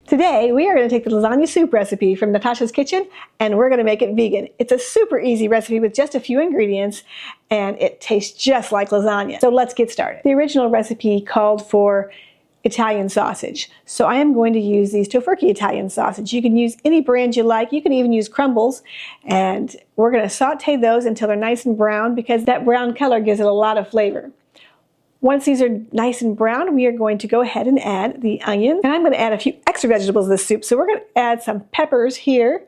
Today, we are going to take the lasagna soup recipe from Natasha's kitchen and we're going to make it vegan. It's a super easy recipe with just a few ingredients and it tastes just like lasagna. So let's get started. The original recipe called for Italian sausage. So I am going to use these tofurkey Italian sausage. You can use any brand you like. You can even use crumbles. And we're going to saute those until they're nice and brown because that brown color gives it a lot of flavor. Once these are nice and brown, we are going to go ahead and add the onion. And I'm going to add a few extra vegetables to this soup. So we're going to add some peppers here,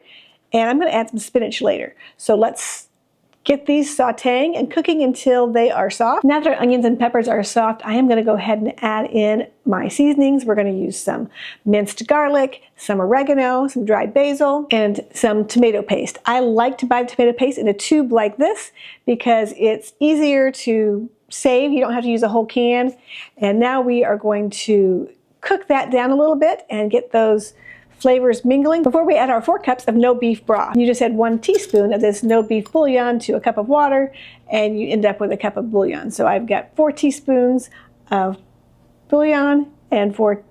and I'm going to add some spinach later. So let's get these sauteing and cooking until they are soft. Now that our onions and peppers are soft, I am going to go ahead and add in my seasonings. We're going to use some minced garlic, some oregano, some dried basil, and some tomato paste. I like to buy the tomato paste in a tube like this because it's easier to save. You don't have to use a whole can. And now we are going to cook that down a little bit and get those flavors mingling before we add our 4 cups of no beef broth. You just add 1 teaspoon of this no beef bouillon to a cup of water and you end up with a cup of bouillon. So I've got 4 teaspoons of bouillon and 4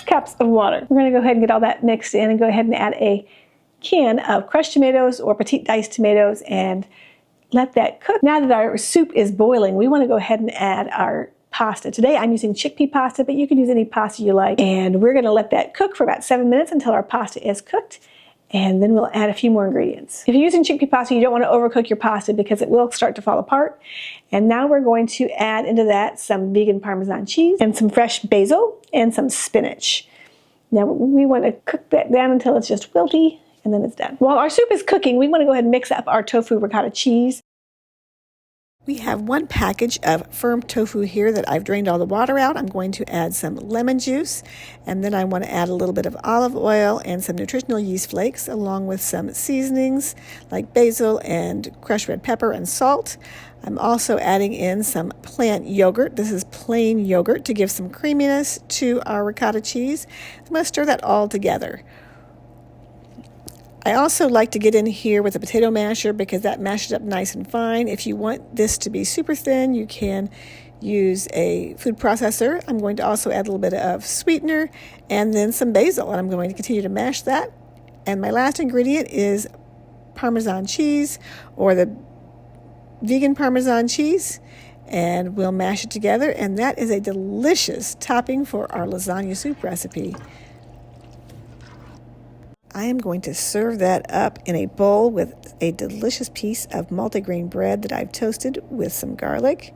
cups of water. We're going to go ahead and get all that mixed in and go ahead and add a can of crushed tomatoes or petite diced tomatoes and let that cook. Now that our soup is boiling, we want to go ahead and add our pasta. Today I'm using chickpea pasta, but you can use any pasta you like. And we're going to let that cook for about 7 minutes until our pasta is cooked. And then we'll add a few more ingredients. If you're using chickpea pasta, you don't want to overcook your pasta because it will start to fall apart. And now we're going to add into that some vegan Parmesan cheese and some fresh basil and some spinach. Now we want to cook that down until it's just wilty. And then it's done. While our soup is cooking, we want to go ahead and mix up our tofu ricotta cheese. We have 1 package of firm tofu here that I've drained all the water out. I'm going to add some lemon juice, and then I want to add a little bit of olive oil and some nutritional yeast flakes, along with some seasonings like basil and crushed red pepper and salt. I'm also adding in some plant yogurt. This is plain yogurt to give some creaminess to our ricotta cheese. I'm going to stir that all together. I also like to get in here with a potato masher because that mashes up nice and fine. If you want this to be super thin, you can use a food processor. I'm going to also add a little bit of sweetener and then some basil, and I'm going to continue to mash that. And my last ingredient is Parmesan cheese or the vegan Parmesan cheese, and we'll mash it together, and that is a delicious topping for our lasagna soup recipe. I am going to serve that up in a bowl with a delicious piece of multigrain bread that I've toasted with some garlic.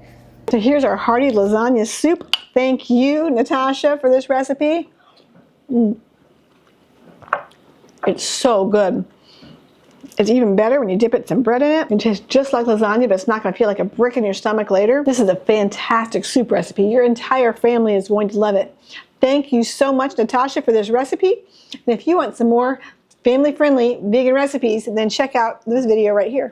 So here's our hearty lasagna soup. Thank you, Natasha, for this recipe. It's so good. It's even better when you dip it some bread in it. It tastes just like lasagna, but it's not going to feel like a brick in your stomach later. This is a fantastic soup recipe. Your entire family is going to love it. Thank you so much, Natasha, for this recipe. And if you want some more family-friendly vegan recipes, then check out this video right here.